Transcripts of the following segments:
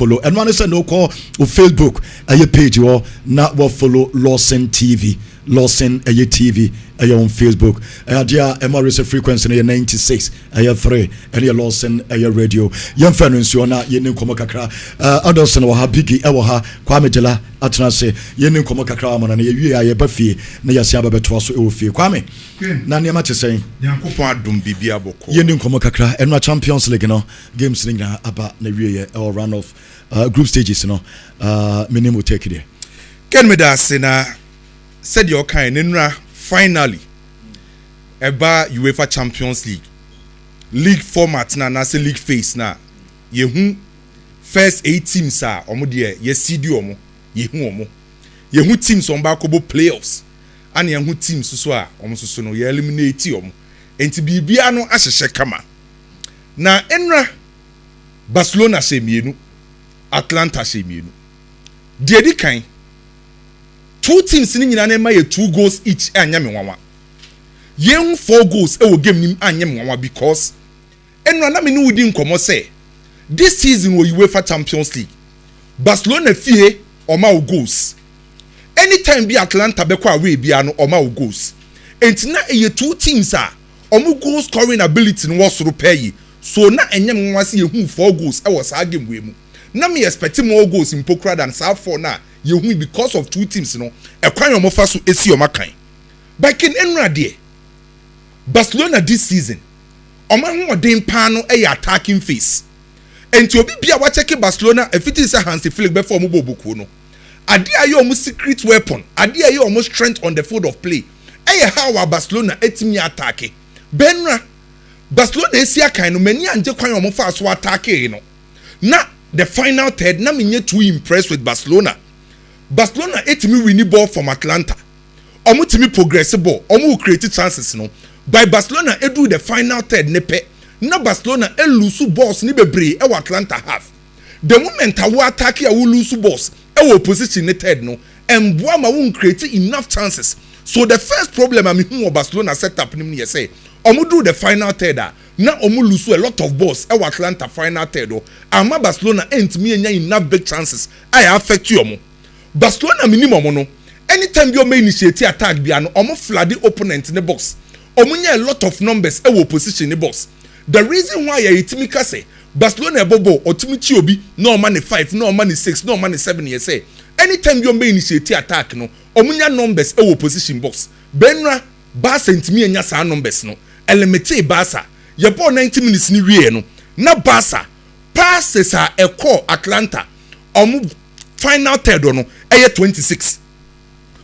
follow and one say no call o Facebook aye page or na wo follow Lawson TV Lawson aye TV aye on Facebook dia MRS frequency no 96 aye 3 and your Lawson aye radio yem fa no nsuo na ye nim komo kakra others no ha bigi e wo ha Kwame Jela atena se ye nim komo kakra amana na ye wie aye ba fie na ya sia ba beto so e wo fie Kwame na ne ma chesen Yankopon adom bibia boko ye nim komo kakra enwa Champions League no games ni na aba na wie ye or run off group stages no minimum take there ken me da se na said your kind nra finally eba UEFA Champions League format na say league phase na ye hu first 8 teams are omo de ye CD omo ye hu teams on ba kobo playoffs and ye hu teams so a omo so no ye eliminate omo enti bibia no ahyehye kama na enra Barcelona shemienu Atlanta shemienu de di kan two teams ni nyina na ma ye 2 goals each anya me nwanwa ye hu 4 goals e wo game nim anya me nwanwa because enra na me ni wudi nkomo say this season wo UEFA Champions League Barcelona fie oma o goals anytime bi Atlanta be kwa away bia no oma o goals enti na ye two teams a omo goal scoring ability no was pay so na enyem nwa se ye hu 4 goals e was a game we mu na me expect more goals in Pokra than South 4 na ye hu because of two teams no e kwan omo fa so esi omo kan back in enrade Barcelona this season omo hu odin pa no e attacking phase enti obi bia wa check Barcelona efiti say Hansi Flick before omo bobuku no ade aye omo secret weapon ade aye omo strength on the field of play e how Barcelona etimi attack benra Barcelona esia kan no mani anje kwan omo fa so attack no na the final third na me too impressed with Barcelona etimi win ball from Atlanta omo timi progress ball omo create chances no by Barcelona edu the final third nepe na Barcelona lose balls ni bebre e wa Atlanta half the moment a wo attack ya wo lose balls e wo position ne third no emboa ma wo create enough chances so the first problem am hu Barcelona setup nim ne say omo do the final third na omo lose a lot of balls e wa Atlanta final third ama Barcelona entimi enya enough big chances I affect you omo Barcelona minimum no anytime you may initiate attack bia no omo flood the opponent in the box omo nya a lot of numbers e wo position in the box the reason why you timika say Barcelona bobo otimichi obi no man 5 no man 6 no man 7 you say anytime you may initiate attack no omo nya numbers e wo position box benra Barca ntimi enya sa numbers no elemete Barca ye ball 90 minutes ni wie no na Barca passes a call Atlanta omo final third no eye 26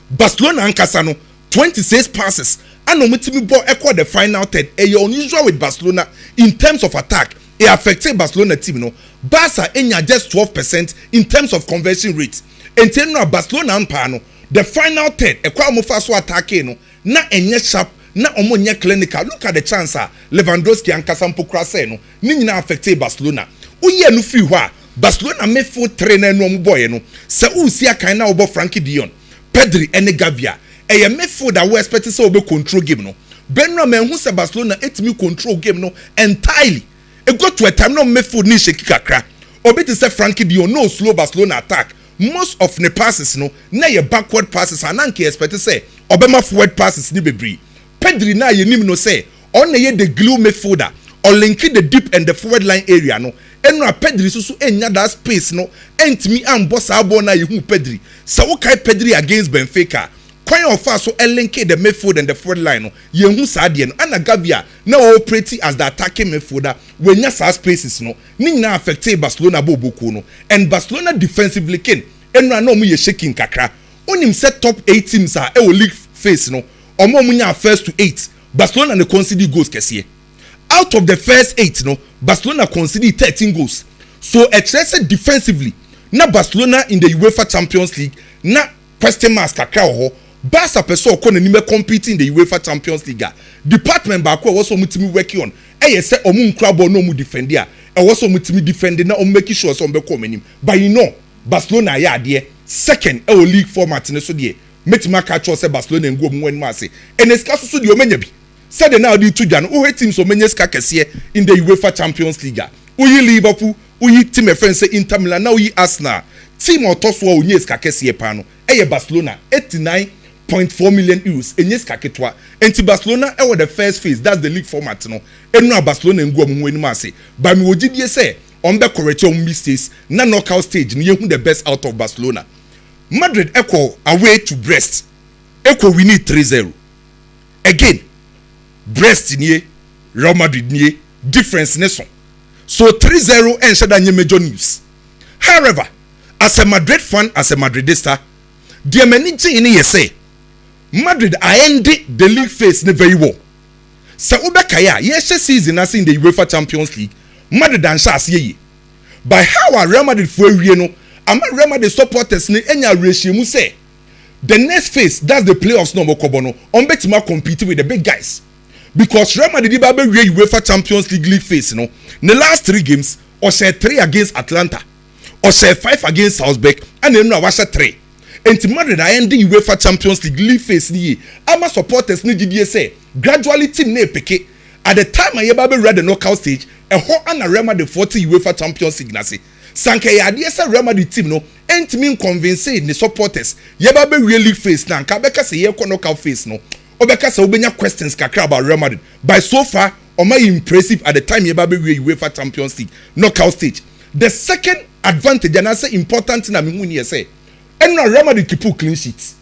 Barcelona ankasa no 26 passes and omitimi ball equal the final third unusual with Barcelona in terms of attack it affected Barcelona team no Barca enya just 12% in terms of conversion rate enti no Barcelona ampa no the final third equal mo fa so attack no na enye sharp na omo nya clinical look at the chance Lewandowski ankasa mpokra say no ni nyina affected Barcelona uye no free ho Barcelona midfield trainer no boy no se usi akan na obo Frankie de Jong Pedri ene Gavia eye midfield that we expect say obe control game no benra men hu se Barcelona etimi control game no entirely e go to a time no midfield ni shake kakra obe to say Frankie de Jong no slow Barcelona attack most of the passes no na ye backward passes ananke expect say obema forward passes ni bebre Pedri na ye nim no say on ye the glue midfielder or linking the deep and the forward line area no enra Pedri so enya that space no entimi amboss abo na ye hu Pedri so wo kai Pedri against Benfica kwan of fast so link the midfield and the forward line no ye hu saade no ana Gavia na operate as the attacking midfielder when nya sa spaces no ni na affect Barcelona boboku no and Barcelona defensively ken enra na omu ye shaking kakra onim set top 8 teams e o league phase no omo nya first to 8 Barcelona ne concede goals kese out of the first 8 no Barcelona conceded 13 goals so excessive defensively na Barcelona in the UEFA Champions League na question mark kakra ho Barca person ko na nime competing in the UEFA Champions League department ba ko so mutimi working on say omu nkra ball no mu defend e so mutimi defend na make sure so be come anim but you know Barcelona ya de second e league format ne so de metima ka cho say Barcelona ngo mu wan say eneska so de o manya bi said now the two jan o teams so many ska kese in the UEFA Champions League uyi Liverpool uyi team e friend say Inter Milan na uyi Arsenal team otoso a onye ska kese pa no Barcelona 89.4 million euros enye ska ketwa enti Barcelona e the first phase, that's the league format no enu Barcelona ngu omo enu ase ba mi ogidie say on be correct on mistakes na knockout stage ni yehu the best out of Barcelona. Madrid equal away to Brest equal we need 3-0 again. Brest nie Real Madrid nie difference neson, so 3-0 and shada major news. However, as a Madrid fan, as a Madridista, the amenity in here say Madrid I ended the league phase ne very well. Sa ubekaya yes season as in the UEFA Champions League Madrid and Shas ye. By how a Real Madrid for no ama Real Madrid supporters ne enya ratio say the next phase, that's the playoffs no kobono on betima compete with the big guys. Because Real Madrid ba be UEFA Champions League phase no the last 3 games or say 3 against Atlanta or say 5 against Salzburg and then no was 3. And Madrid I end the UEFA Champions League phase ni ama supporters ni did say gradually team na peke at the time I ba be read the knockout stage e ho ana Real Madrid 40 UEFA Champions League na say sanke ya de say Real Madrid team no entimi convince the supporters ye ba be really phase na nka be ka say ye knockout phase no obeka say obenya questions kakra about Real Madrid by so far oma impressive at the time ye ba be UEFA Champions League knockout stage. The second advantage and I say important na me hu ni say eno Real Madrid keep clean sheets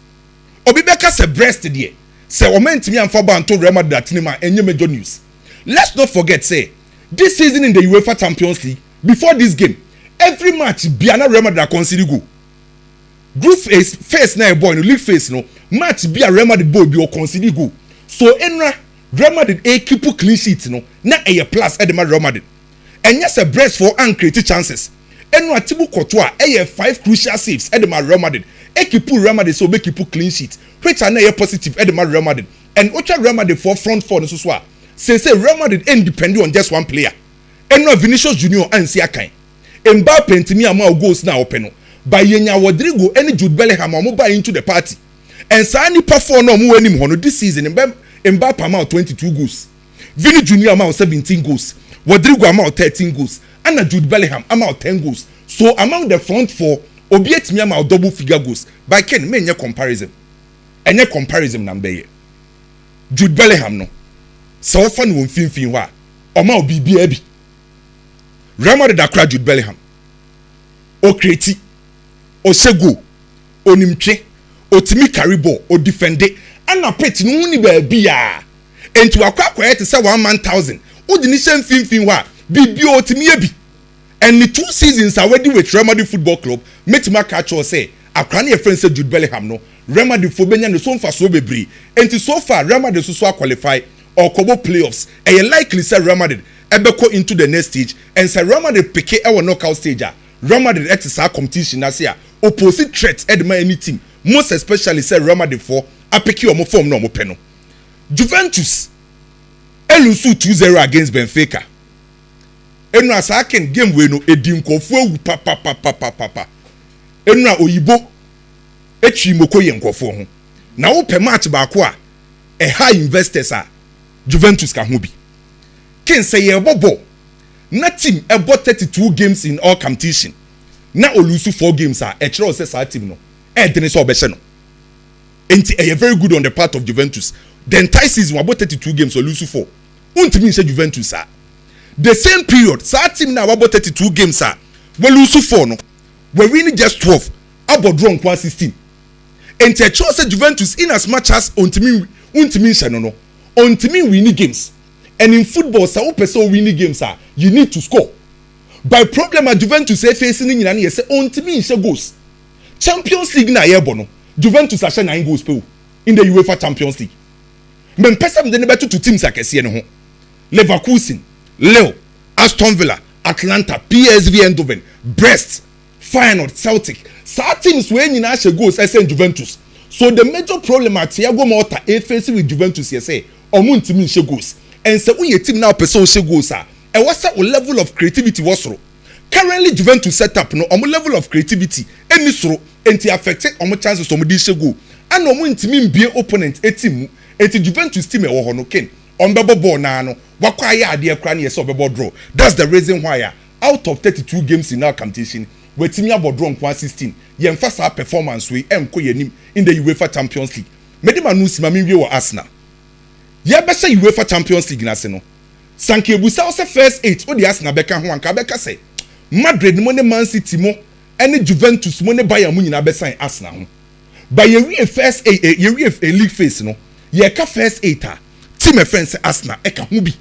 obi beka say Brest there say oma ntimi amfa ba nto Real Madrid atinima enye major news. Let's not forget say this season in the UEFA Champions League before this game every match biana Real Madrid concede goal. Group phase first na boy no league phase no match bia Real Madrid boy bi o concede goal. So enra Real Madrid keep clean sheet no na e plus e de Real Madrid. And yes a Brest for uncreated chances. Enra Thibaut Courtois 5 crucial saves e de Real Madrid. Keep Real Madrid so be keep clean sheet which are na positive e de Real Madrid. And ultra Real Madrid for front four no so say Real Madrid independent on just one player. Enra Vinicius Junior and Siakan. Mbappe ntimi ama goals na open no by Yenya Rodrigo and Jude Bellingham am buy into the party and Sani perform no mu anim hono this season Mbappe am 22 goals, Vini Junior am 17 goals, Rodrigo am 13 goals and Jude Bellingham am 10 goals. So among the front four obi etimi am double figure goals by Ken me comparison enye comparison number ye Jude Bellingham no so often won finfin ho a oma obi bia bi Real Madrid akra Jude Bellingham o create o sego onimtwe otimi carry ball o defend ana pet no ni ba bia enti akwa te say 1,000 o di ni shem finfin ho a bibio otimi abi. And the 2 seasons already with Real Madrid Football Club metima catch or say akra na friend say Jude Bellingham no Real Madrid for benya no so mfa so bebre enti so far Real Madrid so qualify or kobo playoffs and likely say Real Madrid ebeko into the next stage and say Real Madrid pick our knockout stage. Real Madrid exercise competition as here opposite threats edma any team most especially say Real Madrid for a pick your form no mo peno. Juventus elusu 2-0 against Benfica. Enu asaken game we no edim kofu awu papa enu a oyibo etwi moko ye nkofo ho na wo pe match ba ko a high investors a Juventus ka ho bi ken say ye bobo na team ebo 32 games in all competition na olusu 4 games a kire say sa team no dene so obehye no enti very good on the part of Juventus. The entire season about 32 games olusu 4 untimi say Juventus a the same period sa team na about 32 games a we lose 4 no we win just 12 about draw 16 enti say Juventus in as much as untimi shano no untimi win games. And in football, some person winning games are you need to score. By problem at Juventus facing in and say on to me goals. Champions League na yebono. Juventus are 9 goals per in the UEFA Champions League. Men person the better to teams like no ho. Leverkusen, Lille, Aston Villa, Atlanta, PSV Eindhoven, Brest, Feyenoord, Celtic. Some teams when you national goals as Juventus. So the major problem at Thiago Motta facing with Juventus say omo ntimi goals. And so when your team now person say goals and what's that level of creativity was through. Currently Juventus set up no level of creativity any so enti affected chances of this go and no ntimi be opponent team enti Juventus team e wo no ken on bebo ball na no wakwaya ade akra na yesa obebo draw. That's the reason why out of 32 games in our competition wetimi abodro nko 16 yemfa sa performance we enko yenim in the UEFA Champions League medima no sima me wie wo Arsenal ye be say UEFA Champions League na se no sanke ebusa o se first 8 o di Arsenal beka ho anka beka say Madrid mo ne Man City mo ene Juventus mo ne Bayern mo nyina be sign Arsenal ho by ye first 8 ye league phase no ye ka first 8 a team friends Arsenal e ka ho bi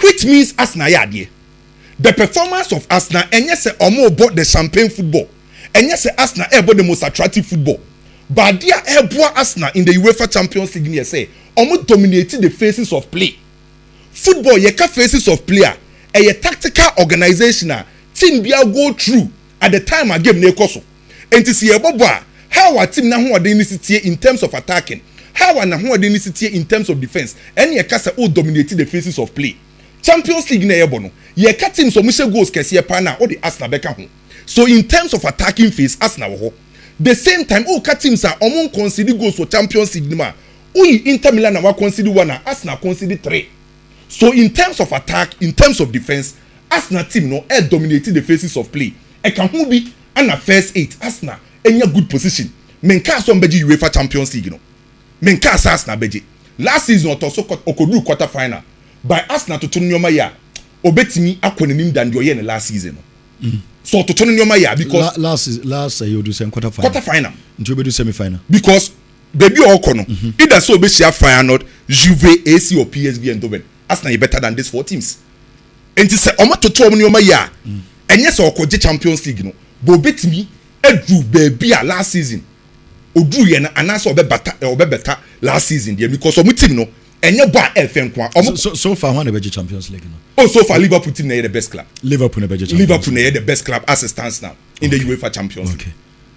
which means Arsenal ya de the performance of Arsenal enye say omo bought the champagne football enye say Arsenal bought the most attractive football but dia bought Arsenal in the UEFA Champions League near say omo dominated the phases of play football ye ka phases of player a tactical organizational team bia go through at the time a game na ekoso enti see ebobo a how a team na ho identity in terms of attacking how na ho identity in terms of defense any ye ka say o dominated the phases of play Champions League na yebo no ye ka team so mo she goals kese pa na o the Arsenal beka ho so in terms of attacking phase Arsenal ho the same time o ka teams are omo concede goals for Champions League ma o Inter Milan na wa concede 1 na Arsenal concede 3 so in terms of attack in terms of defense Arsenal team no dominated the phases of play e ka ho bi ana first 8 Arsenal enya good position menka so mbeji UEFA Champions League no menka sa Arsenal beji last season otoso okodu quarter final by Arsenal to turn nyoma ya obetimi akonanim than the year last season so to turn nyoma ya because last you do say quarter final nti obedu semi final because baby okono either so obeshia final Juve AC or PSV and Doven Arsenal better than these 4 teams enti say omo to turn nyoma ya enye so okoje Champions League no bo obetimi edu baby a last season odu ye na anasa obebeta last season there because omo team no enye ba elfen kwa so far one the Champions League no oh so far Liverpool team na the best club Liverpool na the best club as it stands now in the UEFA Champions League. Okay.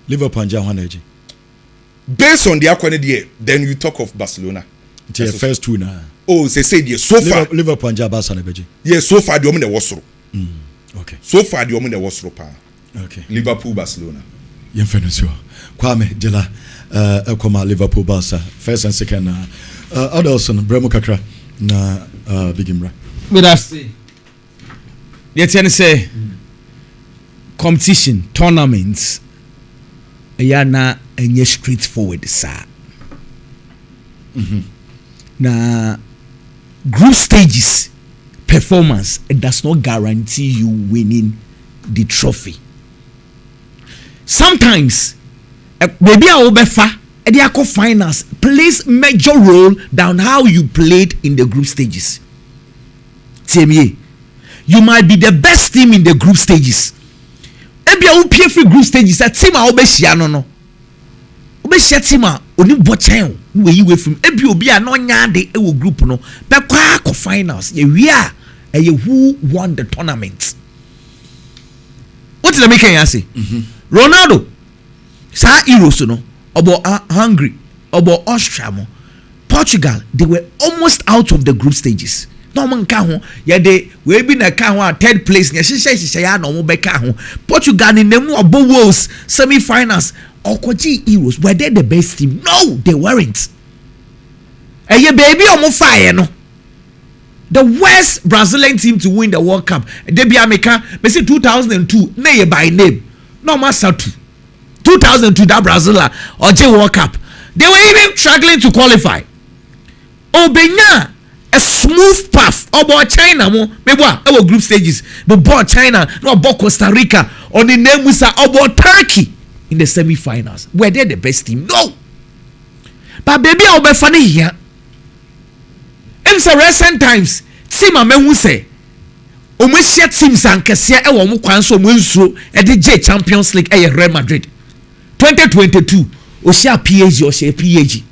Liverpool and one edge. Based on the acquainted year, then you talk of Barcelona. The first 2 now. Oh, they say yes. So far Liverpool and Barcelona beji. Yes, so far the woman was through. Okay. So far the woman was through. Okay. Liverpool Barcelona. Yemfenusio. Kwame Jela ekoma Liverpool Barca first and second Adelson Bremo Kakra na Bigimra. But that's yet say competition tournaments yana enye straightforward sir. Na group stages performance it does not guarantee you winning the trophy. Sometimes maybe a obefa the finals plays major role down how you played in the group stages. TMA, you might be the best team in the group stages. Maybe a PFA group stages a team a obeshia no obeshia team a oni bochen we you from ebi obi a no nyade e wo group no be kwa finals ye wi a who won the tournament. What is the making you say? Ronaldo sa Euros no obo Hungary obo Austria mo Portugal they were almost out of the group stages. No man ka ho ye de we bi na ka ho third place ne hyehyɛ ya na mo be ka ho Portugal in them obo Wales semi-finals okoji Euros were they the best team? No, they weren't. Eye baby omo fire no the worst Brazilian team to win the World Cup they be America me say 2002 na ye by name no matter 2002 that Brazil or J World Cup they were even struggling to qualify. Obenya a smooth path about China mo maybe our group stages but bought China no about Costa Rica on the name was about Turkey in the semi-finals were they the best team? No, but baby I'll be funny here in some recent times team who say omoshia teams ankesia e wo mo kwan so mo nsuro e de J Champions League e Real Madrid 2022 oshia PSG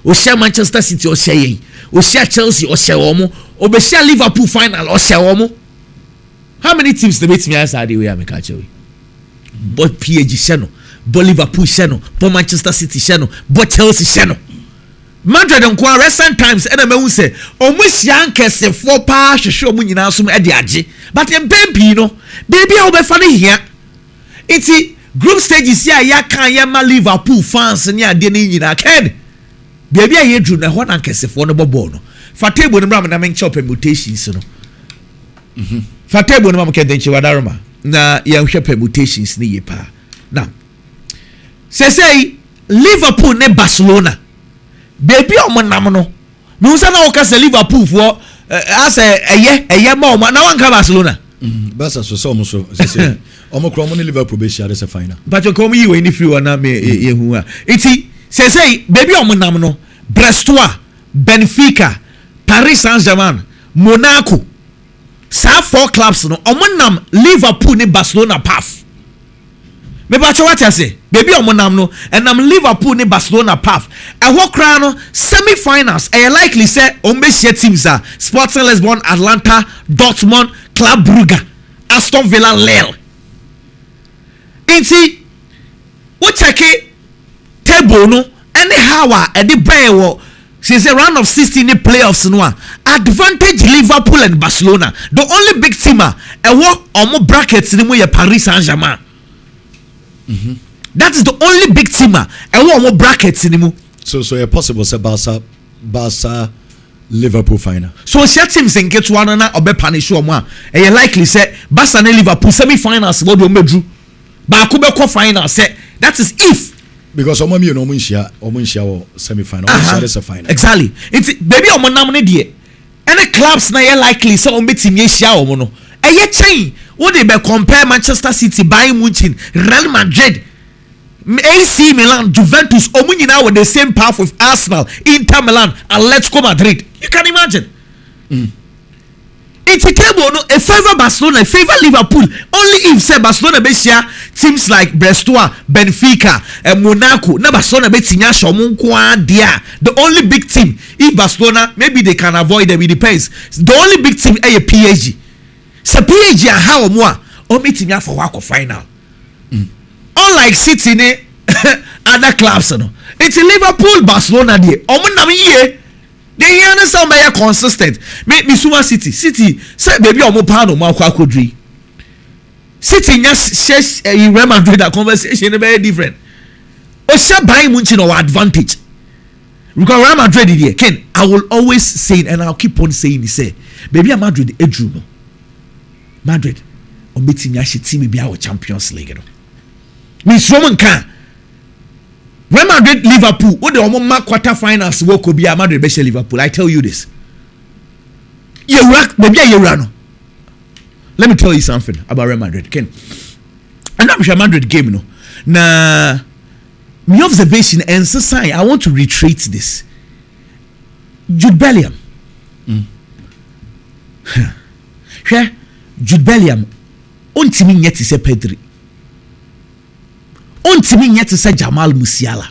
oshia Manchester City oshia Chelsea oshia wo obeshia Liverpool final oshia wo. How many teams they beat me as the way I make actually? But PSG sheno, but Liverpool sheno, but Manchester City sheno, but Chelsea sheno. Madrid on kwa recent times and who say almost young kese for pa hwehwe omu nyina so e de age but em baby no baby how be funny here it's group stages here ya kan ya ma Liverpool fans ni ade ni nyina ked baby aye dru na ho na kese for no bobo no fa table no bra na men chop permutations no Fatebo no mamukendenchi wadaroma. Na yɛhwɛ permutations ni yepa. Now, say Liverpool ne Barcelona. Baby omonam no. Me usa na okase Liverpool for as a ma na wanka Barcelona. Barca so almost say omo ne Liverpool be share the final. But you come you any free one na me yehu a. Iti say baby omonam no. Brestois, Benfica, Paris Saint-Germain, Monaco. Sa 4 clubs no omonam Liverpool ne Barcelona path. Me ba what I say baby omonam no enam Liverpool ne Barcelona path ehwo kra no semi-finals e likely say ombehia teams are Sporting Lisbon, Atlanta, Dortmund, Club Brugge, Aston Villa, Lille. Inti wo check table no anyhow e dey buy wo since a round of 16 in the playoffs no advantage Liverpool and Barcelona. The only big team omo brackets ni mo ye Paris Saint-Germain. That is the only big team omo brackets ni mo. So it's possible say Barca Liverpool final. So share teams in get one na obe punish omo a likely say Barca and Liverpool semi-finals what do medru ba ko be ko final say that is if because omo mi no omo semi-final is a final. Exactly. It's baby omo nam ne de any clubs na likely say omo betimi ehia omo no eye chain wo dey be compare Manchester City, Bayern Munich, Real Madrid, AC Milan, Juventus omo nyina with the same path with Arsenal, Inter Milan, Atletico Madrid. You can imagine. It's a table no a favor Barcelona, a favor Liverpool. Only if say Barcelona be share teams like Brestois, Benfica, and Monaco. Na Barcelona be tinya shomunkwa dia. The only big team if Barcelona maybe they can avoid them, it depends. The only big team is PSG. So PSG are how more o me tinya for wako final. Unlike City ne other clubs no. It's Liverpool, Barcelona there. Omo na me they understand by consistent. Me Suma City say baby omo pa no ma kwa kodri. City just Real Madrid that conversation is very different. O say Bayern Munich no advantage. Because Real Madrid there, Ken, I will always say it and I'll keep on saying it, say baby Madrid edru no. Madrid o meeting ya shi team be our Champions League no. Miss Roman can Real Madrid Liverpool what the omo quarter finals wo ko bia Madrid be Liverpool. I tell you this. You rock baby you run. Let me tell you something about Real Madrid. Ken. And I'm sure Madrid game no. Na my observation and sign I want to reiterate this. Jude Bellingham. Jude Bellingham ontimi nyeti se Pedri. Ontimi nyeti se Jamal Musiala.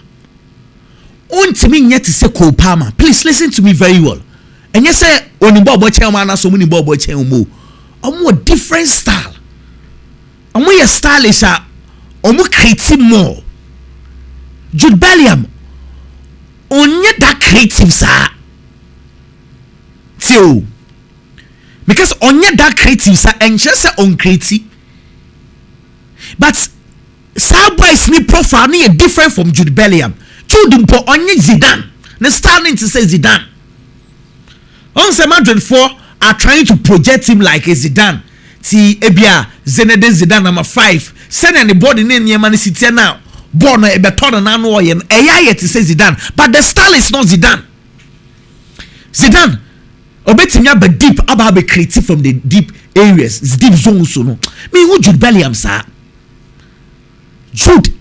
Ontimi nyeti se Cole Palmer. Please listen to me very well. And you say onimbo bo chen ma na so muni bo chen mo. Omo different style. Omo your style is omo creative more. Jude Bellingham onye that creative sa. Tio. Because onye that creative sa enche se on creative. But Boys ni profile ni different from Jude Bellingham. Jude mpo onye Zidane. Ne starting to say Zidane. On se Madrid 4 are trying to project him like a Zidane. Ti ebia Zinedine Zidane number 5. Send anybody name Man City now. Born a beton na no yen. Eya to say Zidane, but the style is not Zidane. Zidane obetinya be deep about be creative from the deep areas, deep zones so no. Me who Jude Bellingham sir. Jude,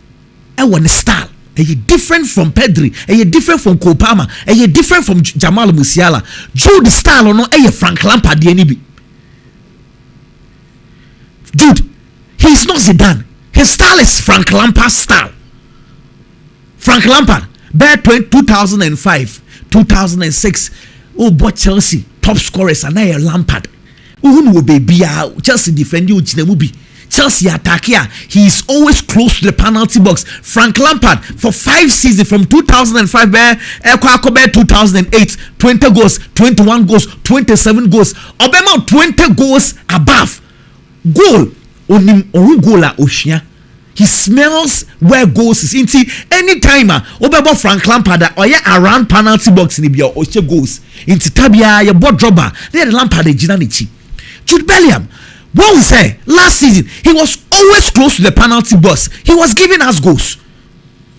I want a style. Are you different from Pedri? Are you different from Cole Palmer? Are you different from Jamal Musiala? Jude style or no? Are you Frank Lampard? Jude, he's not Zidane. His style is Frank Lampard style. Frank Lampard, back 2005, 2006. Oh, but Chelsea top scorers and I Lampard. Who will be Chelsea defend you? Chelsea attack here. He is always close to the penalty box. Frank Lampard for 5 seasons from 2005 2008 20 goals, 21 goals, 27 goals. Obama 20 goals above. Goal onim goal oshia. He smells where goals is. Anytime Obama Frank Lampard or around penalty box in the goals. Into Tabia your board jobber. They Lampard Jude Bellingham. What we say last season, he was always close to the penalty box. He was giving us goals.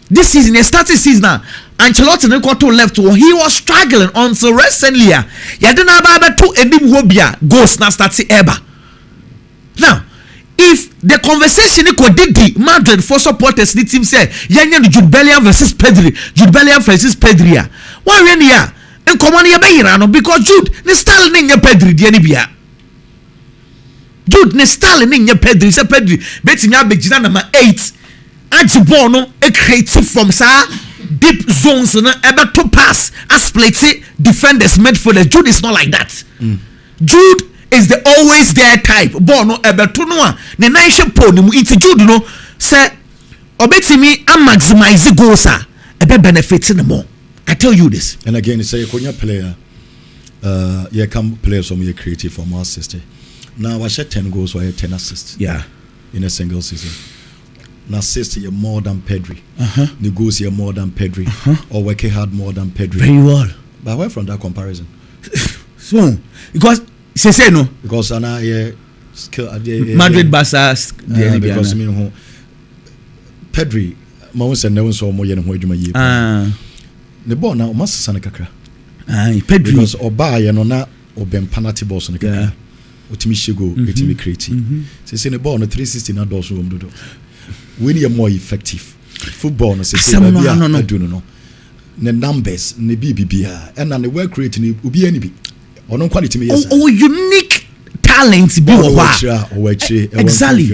This season, the starting season now, Ancelotti got to left. He was struggling until recently. Yeah, didn't have to edim hobia goals now starting ever. Now, if the conversation did Madrid for supporters, the team say, "Yanya Jude Bellingham versus Pedri, Jude Bellingham versus Pedri." Why when here? And come on here, because Jude, the style in your Pedri, the Anibia. Jude, the style in your Pedri, say Pedri, betting your big number 8. Antibono, a creative from deep zones, able to pass, as play defenders meant for the Jude is not like that. Jude is the always there type. Bono able to know the nation podium. It's Jude, you know, say, obeti me, I maximize goals, a be benefiting more. I tell you this. And again, it's a Konya player. You come players from your creative from our sister. Now I shot 10 goals, so I had 10 assists. Yeah, in a single season. Now assist you more than Pedri. The goals you more than Pedri. Or working hard more than Pedri. Very well. But where from that comparison? So because say no. Because I Madrid Barca because me who Pedri, my say no so more than who you the ball now must sana kakra. Pedri because oba ye no na obem penalty balls no kakra. Otimi shego etimi creative. Say the ball no 360 na do so do. When you're more effective. Football no say no. The numbers ne BBBA and the work rate ni ubi any bi. Ono quality me yes. Oh unique talent be exactly.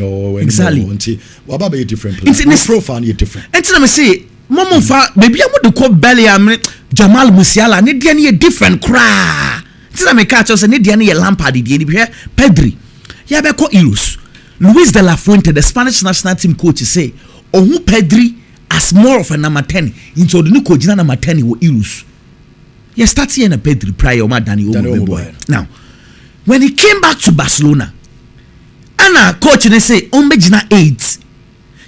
What about a different player? It's profile you different. And let me say Momo fa baby I want to call Bellingham Jamal Musiala ne dia ne different cra. Tina me catch us ne dia ne Lampard dia ni be Pedri. Ya be ko Euros. Luis de la Fuente, the Spanish national team coach, say, "Oh, Pedri as more of a number 10 into the new coach number 10 with Euros." Yes, starting in a Pedri prior Dani boy. Now, when he came back to Barcelona, Anna coach and say, "Ombejina 8."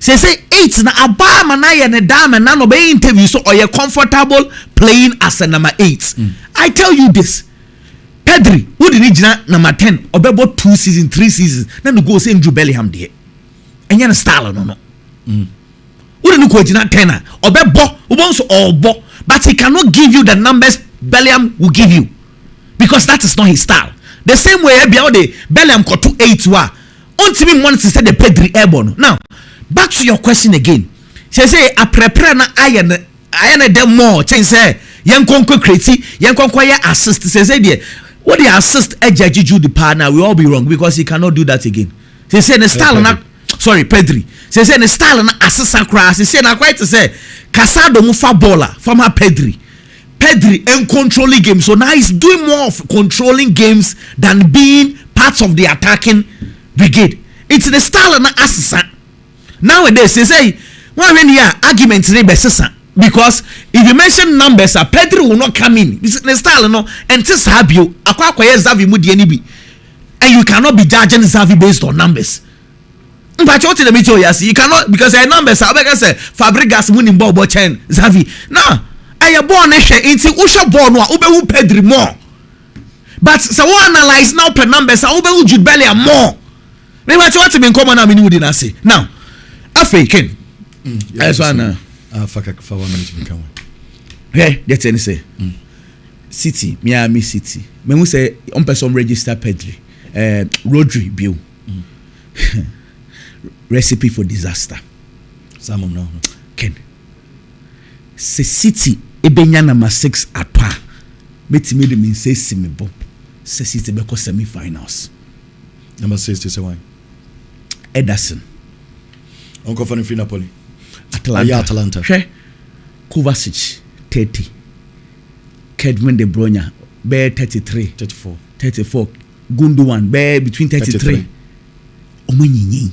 Say 8 na abama na ye ne dame na no be interview so or you comfortable playing as a number 8. I tell you this. Pedri, who did he number 10 or about 2 seasons, 3 seasons, then go say Jude Bellingham there. And you're a star no. Who didn't go to 10 or but he cannot give you the numbers Bellingham will give you because that is not his style. The same way Bellingham got to 8 until me wants to say the Pedri airborne. Now, back to your question again. She say a prepare na iron them more. Change say young conquer crazy, young conquer assist. Say there. What they assist Jude the partner, we all be wrong because he cannot do that again. They say the style na Pedri. They say the style na assist across. They say na quite to say Casado mufa baller from her Pedri and controlling games. So now he's doing more of controlling games than being parts of the attacking brigade. It's the style na assist. Nowadays they say when here arguments ne besesa. Because if you mention numbers, Pedri will not come in. The style, no, and just have you acquire Xavi Mudi and you cannot be judging Xavi based on numbers. But what in the middle, you cannot because your numbers are like I say Fabregas winning ball Chen Xavi. Now, I am born into Usha born Ube Pedri more. But so we analyze now per numbers, Ube Jude Bellingham more. Maybe what to be in common I mean we didn't say. Now, African. That's one. For 1 minute we come. Hey, that's any say. City, Miami City. Me who say on person register Pedri, Rodri bill. Recipe for disaster. Some no. Ken. Se City ebenya number 6 atwa. Metimi de mean say simibo. Se City be ko semi-finals. Number 6 is why. Ederson. Uncle for Napoli. Atalanta. Kovacic 30. Kevin De Bruyne bear 33. 34. Gundogan bear between 33. Omanyi.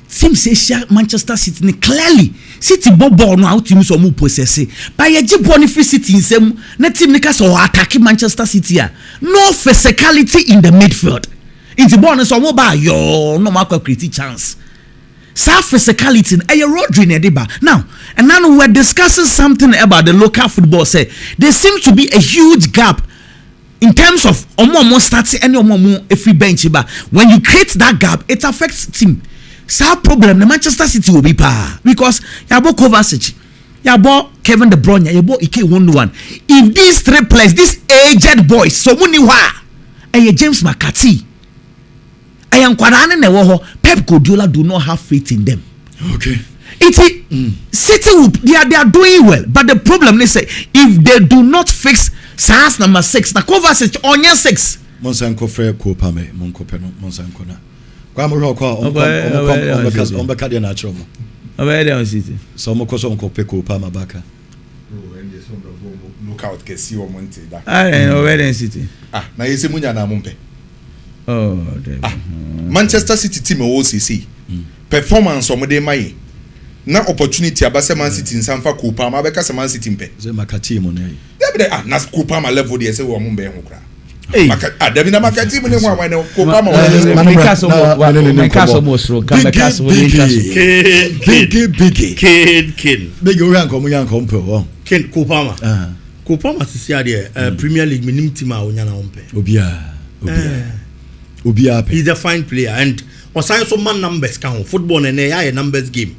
Seems say Manchester City clearly City ball no out team so mu possess. But ye Boniface City in sem na team nika so attack Manchester City. No physicality in the midfield. In the ball so mo ba yo no ma create chance. Physicality a Rodri Nediba. Now, and now we're discussing something about the local football. Say there seems to be a huge gap in terms of omo starting any omo every bench ba, when you create that gap, it affects team. So problem the Manchester City will be pa because yabo Kovacic, yabo Kevin De Bruyne, yabo Ike 1-1. If these three players, these aged boys, so many wa, James McCarthy, Pep Guardiola do not have faith in them. Okay. City will, they are doing well, but the problem is if they do not fix SARS number 6, na Kovacic on 6. Monsanko Frere Kopame, Monkopeno, Monsanko na. Kwa mo kwa on beka dia na achro mo. Obey on City. So mo koso onko pe Kopama baka. Lookout can see what Monte that. Obey City. Na yesi munya na mumpe. Oh, Manchester City team OCC. Performance omo dey mai. Na opportunity abase Man City nsamfa Kopama beka se Man City mpe. Ze makati mo ne. Debi na Kopama level dey se wo mo be ho kra. Debi na makati mo ne ho wan Kopama Big rank mo yan kompe Ken Kopama. Kopama sisi ade Premier League minim team a onya na ompe. Obia. He's a fine player and osan so man numbers kan football na ya numbers game.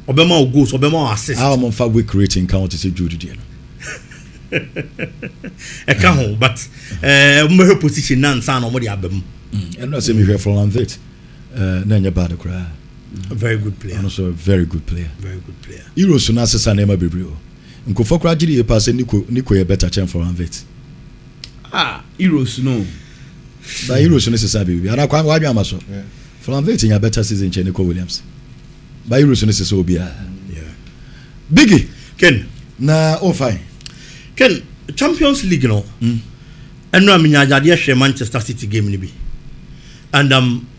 Obema goals, obema assist. How am for week rating count to say Judy there. E kan but mo position na nsa na mo dey abem. And not say me here for Lanvet. Na nya bad cry. A very good player. Also a very good player. Very good player. Euros na sesa na ma bebre o. Nkofo kra gidi e pass Nico e better chance for Lanvet. Euros no. But Euros no sesa bebre. Ana kwa wa biama so. For Lanvet nya better season che Nico Williams. But Euros no sesa obi a. Yeah. Biggie Ken na fine. Ken Champions League no. Eno amenya ajade hwe Manchester City game ni bi. And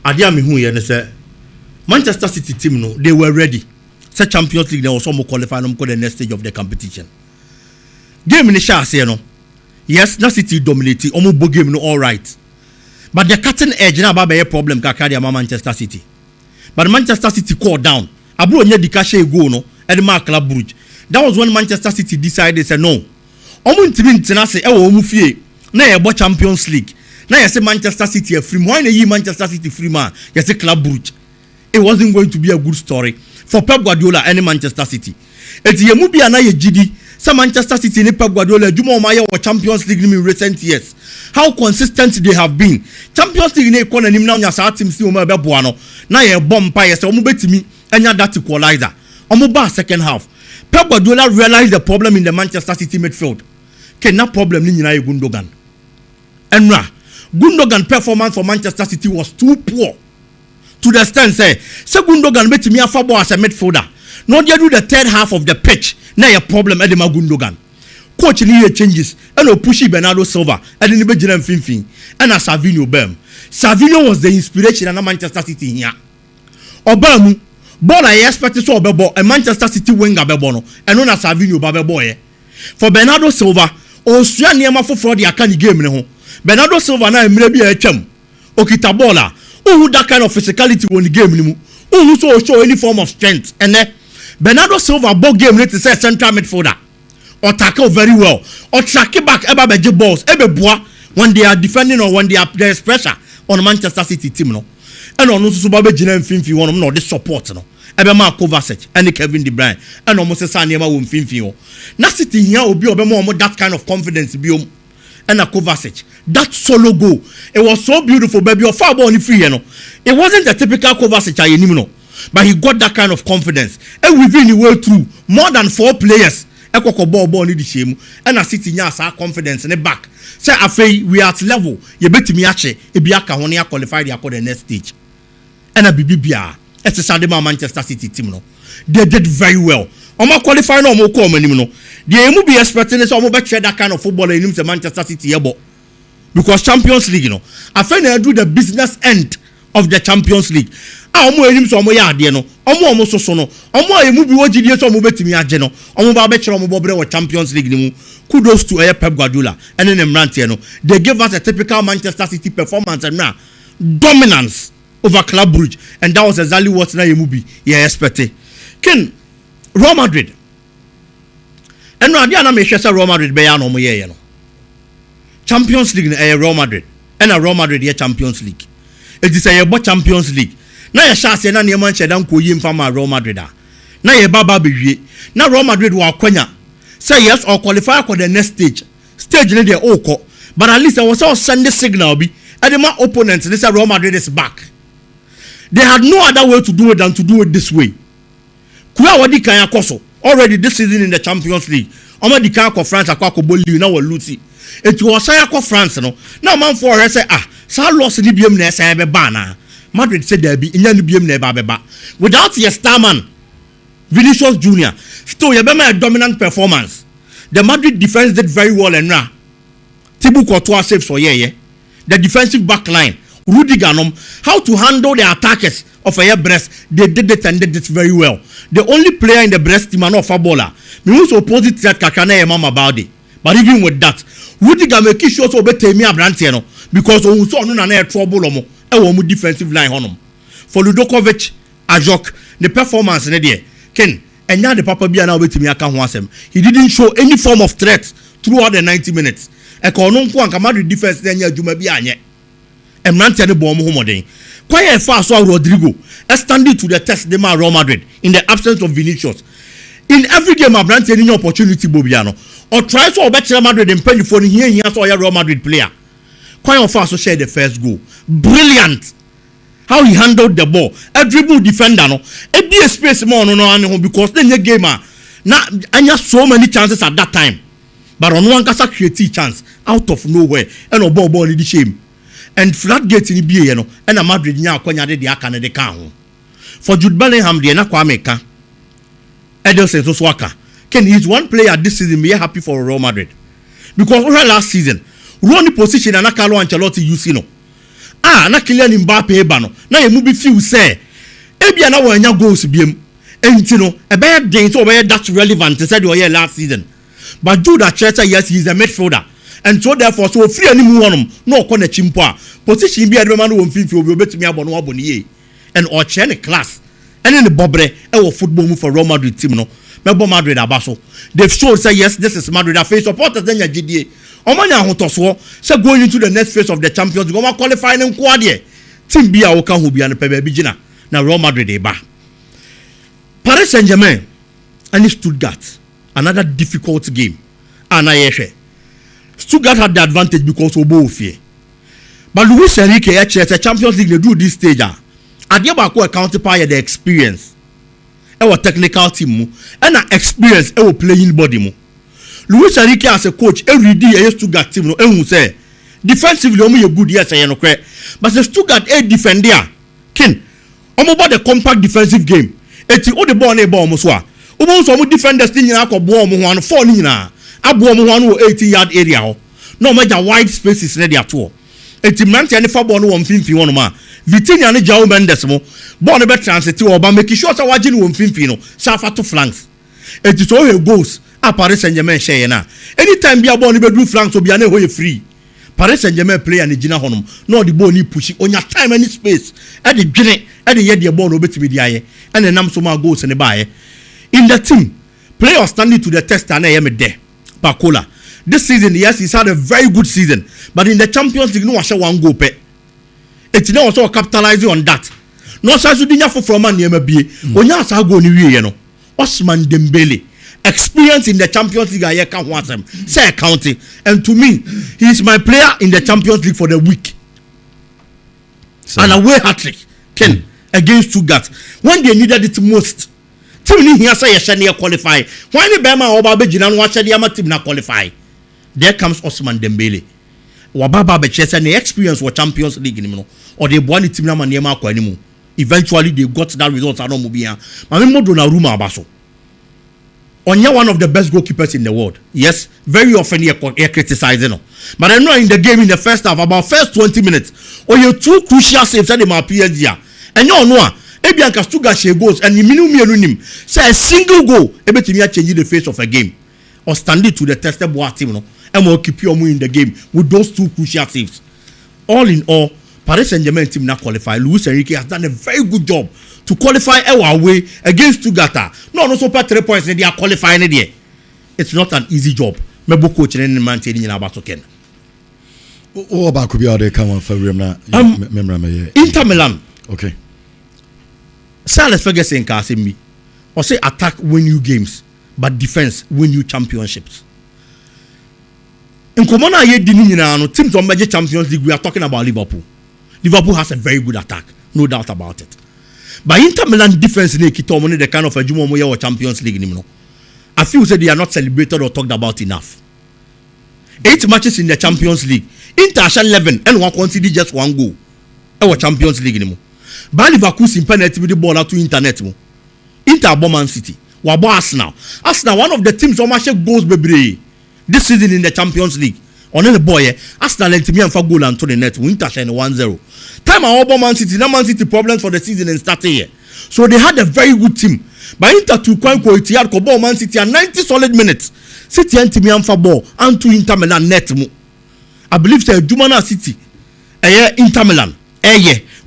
ade am hu ye ne say Manchester City team no, they were ready. Say Champions League they also mo qualify no go the next stage of the competition. Game ni sha say no. Yes, na City dominating omo bo game no all right. But the cutting edge na ba be problem kakari am Manchester City. But Manchester City called down. Abro nya di kashe go no, e de mark Club Brugge. That was when Manchester City decided say no. Omo ntimi ntina say e wo omo fie na ye bo Champions League. Na you say Manchester City a free. Why you Manchester City free man? You say Club Brugge. It wasn't going to be a good story for Pep Guardiola and Manchester City. Eti ye mu bia na ye gidi. Say Manchester City and Pep Guardiola juma o maye o Champions League in recent years. How consistent they have been. Champions League na ikon anim na nya sa team si o ma be boa no. Na ye bomb pa ye say omo betimi enya that equalizer. Omo ba second half. Pep Guardiola realized the problem in the Manchester City midfield. Ke na problem ni nyina ye Gundogan. Enra Gundogan performance for Manchester City was too poor. To the extent say Gundogan betimi afa ball as a midfielder. No dey do the third half of the pitch. Na your problem Edema Gundogan. Coach ni ye changes and pushi Bernardo Silva and ni be gina mfimfin and Savinho bem. Savinho was the inspiration na Manchester City here. Obamu ball I expect so obebo a Manchester City winger bebo no and no na Savinho ba bebo ye. For Bernardo Silva o sua niam afoforo de aka ni game ne ho. Bernardo Silva na emre bi a twam. Okita ball a who that kind of physicality won the game ni mu. Who so show any form of strength and Bernardo Silva ball game let say central midfielder. Or tackle very well. Or track it back eba beje balls. Ebe boa when they are defending or when there is pressure on Manchester City team no. And on so ba be gina mfimfi won no the support no. Ebe ma Kovacic and Kevin De Bruyne and almost say Sane ma wo mfimfi o. Na City here obi obema omo that kind of confidence bi o. And a Kovacic that solo goal it was so beautiful baby or far ball ni free you know. It wasn't a typical Kovacic ayenim no. But he got that kind of confidence and within the way through more than 4 players ekoko ball ni di shemu and a City nya sa confidence in the back say afei we are at level ye betimi ache e bia ka ho ne qualify the the next stage and a bibia it's a Manchester City team no they did very well omo qualify no omo ko omanim no they mu be expecting say omo be share that kind of football in the Manchester City yebo because Champions League no afei na do the business end of the Champions League omo enim so omo ya ade no omo so no omo emu bi wogidie so omo betimi age no omo ba be kire omo bobre wo Champions League ni mu kudos to Pep Guardiola and then Mrantie no they gave us a typical Manchester City performance and now dominance over Club Brugge and that was exactly what na emu bi ye expected. Ken Real Madrid and no ade na me hwe say Real Madrid be ya no omo ye no Champions League na Real Madrid and Real Madrid here Champions League. It is a Champions League. Na ye sha se na ne man chedan ko yi mfa ma Real Madrid a. Na ye baba bewie. Na Real Madrid wa kwanya. Say yes or qualify for the next stage. Stage ne dey okọ. But at least I was all send the signal be. And the my opponents they say Real Madrid is back. They had no other way to do it than to do it this way. Kuya wadi kan yakoso. Already this season in the Champions League. Omo di kan ko France akwa ko boli na wo luti. Enti wo san akwa France no. Na man for her say sa loss ni biem na say be ba na. Madrid said there be inya ni biem na be ba. Without your star man Vinicius Junior, still you be a dominant performance. The Madrid defense did very well and now. Thibaut Courtois saves for yeah. The defensive back line, Rudiger, how to handle the attackers of a Brest, they did it and did it very well. The only player in the Brest team of a baller, me was opposite that Kakane and Mama Balde. But even with that, Rudiger make sure to obey me Abrantiano because we saw no trouble on defensive line on for Ludokovic, Ajok, the performance in there. Ken, and now the Papa Bia now waiting me account was him. He didn't show any form of threat throughout the 90 minutes. A cornon point Madrid defense then ya Juma Bianye. And Mantian bomb homoden. Quite fast saw Rodrigo standing to the test de Real Madrid in the absence of Vinicius. In every game, I grant any opportunity, Bobiano. Or try to obey Real Madrid and pay for here. He has a Real Madrid player. Quite fast to share the first goal. Brilliant. How he handled the ball. A dribble defender, no. A be a space more no because then the game now and have so many chances at that time. But on one case create chance out of nowhere and a ball in the shame. And floodgates in the BA, and a Madrid now kwanya de akane de kan. For Jude Bellingham de na kwameka. Ederson Swaka. Ken is one player this season be happy for Real Madrid. Because over last season, run position and Carlo Ancelotti use no. Na Kylian Mbappe ba no. Na ye mu bi feel say ebia na wanya goals biem. Enti no, e be den so be that relevant said the last season. But Jude Acheta, yes, he's a midfielder. And so therefore, so free any more no corner chimpa. Position be a man who feel you bet me about no abonye. And or chain class. And in the Bobre, our football move for Real Madrid team no. Mebo Madrid abaso. They've shown say yes, this is Madrid. A face supporters then your GDA. Omanya Hotoswo, say going into the next phase of the champions, go qualifying in quadie. Team be a wokan who be an pebe bijina. Now Real Madrid eba. Paris Saint-Germain and Stuttgart. Another difficult game. Stuttgart had the advantage because of both fear. But Luis Enrique actually the Champions League they do this stage. Adiabako a counterpart the experience. Our technical team and an experience our playing body mo. Luis Enrique as a coach every day a Stuttgart team no ehun say defensively omo ye good yes no kre. But the Stuttgart a defender kin omo about the compact defensive game. Eti o the ball na e ball mo so a omo so omo defenders ni nyina akọ bo omo ho an 4 ni nyina abo omo ho an 80-yard area ho no major wide spaces na dey ato eti mante ne fa ball no won finfi won ma Vitinha ne João Mendes mo ball no be transit o ba make sure say waji ne won finfi no safa to flanks eti so he goals a Paris Saint-Germain share na anytime bia ball no be do flanks so bia na ho ye free Paris Saint-Germain player ne gina honom no the ball ni push onya time any space e de dwene e de ye the ball no betimi di aye e ne nam so ma goals ne ba aye. In the team, players standing to the test and I am there. Pacola. This season, yes, he's had a very good season. But in the Champions League, no one shall one go pay. It's now also capitalizing on that. No such thing for from man near be. When you are going you know. Osman Dembele. Experience in the Champions League, I can't want him. Say county. And to me, he is my player in the Champions League for the week. So. And away hat-trick. Ken against Stuttgart. When they needed it most. Team ni here say you qualify. Why ni Bema oba be gina no ahye de team na qualify. There comes Osman Dembele. Wababa be chese na experience for Champions League ni no. Or they born the team na man ma kwa ni mu. Eventually they got that result and no bia. Ma me modo na Roma abaso. Onya one of the best goalkeepers in the world. Yes, very often he criticizing no. But I know in the game in the first half about first 20 minutes. Or you two crucial saves that they ma PSG. And you know Ebianka Stuttgart share goals and nim say a single goal ebetimi change the face of a game or stand it to the tested boy team no and will keep you in the game with those two crucial saves. All in all, Paris Saint-Germain team now qualify. Luis Enrique has done a very good job to qualify our way against Stuttgart. No so per 3 points they are qualifying there. It's not an easy job. Mebo coach and man telling you about Ken. Oh, back could be out there. Come on, for remember. Inter Milan. Okay. Sir Alex Ferguson can say me. Or say attack win you games, but defense win you championships. In Komona ye dini no teams on major Champions League, we are talking about Liverpool. Liverpool has a very good attack, no doubt about it. But Inter Milan defense ne kito money the kind of a Jumo Moya or Champions League no. I feel say they are not celebrated or talked about enough. 8 matches in the Champions League. Inter 11 and one conceded just 1 goal. Our Champions League anymore. But Liverpool penalty with the ball out to internet mo. Inter Man City. Wabo Arsenal. Arsenal one of the teams on match goals baby. This season in the Champions League. On the boy, Arsenal and Timian for goal and to the net. Inter shine 1-0. Time our Man City. Now Man City problems for the season and starting here. So they had a very good team. But Inter to quality had ball Man City and 90 solid minutes. City and Timian for ball and to Inter Milan net mo. I believe say Jumana City. Inter Milan.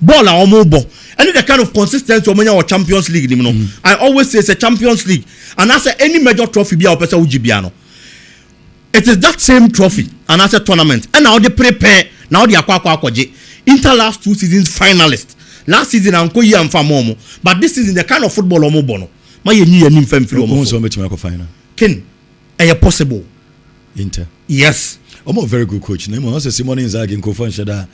Ball and more ball. And the kind of consistency when you Champions League, you know. I always say it's a Champions League, and I say any major trophy be our person Ujibiano. It is that same trophy, and as a tournament, and now they prepare. Now they are kwaje. Inter last 2 seasons finalists. Last season Anko Yi and Famomo, but this season the kind of football omo bono. My ye ni fem filo mo. So much make final. Ken, possible. Inter. Yes. I'm a very good coach. Name was Simone Inzaghi in Kofan Shada.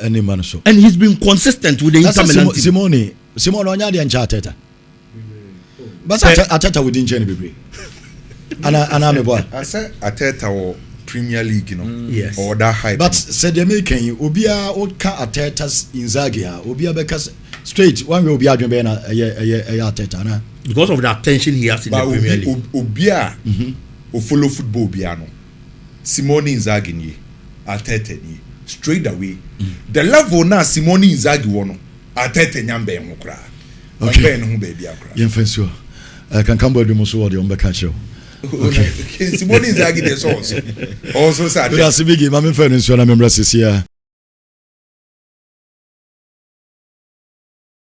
Any man so. And he's been consistent with the Inter Milan team. Simone Onyadi and Charteta. But Ateta within Jenny Bibi. And I'm a boy. I said Ateta or Premier League, you know. Yes. Or that hype. But said they making you Ubia old car Ateta's Inzaghi. Ubia because straight one will be arguing a Ateta. Because of the attention he has in the Premier League. Ubia who follow football Biano. Simone Inzaghi ni Ateta ni. Straight away. The level now Simone Inzaghi wono Atete nyambe ho kra. Okay. No baby akra. Yemfenso. I can come back so what you catch you. Okay. Simone Inzaghi the source. Also sad. But as big mama friend so na member sis here.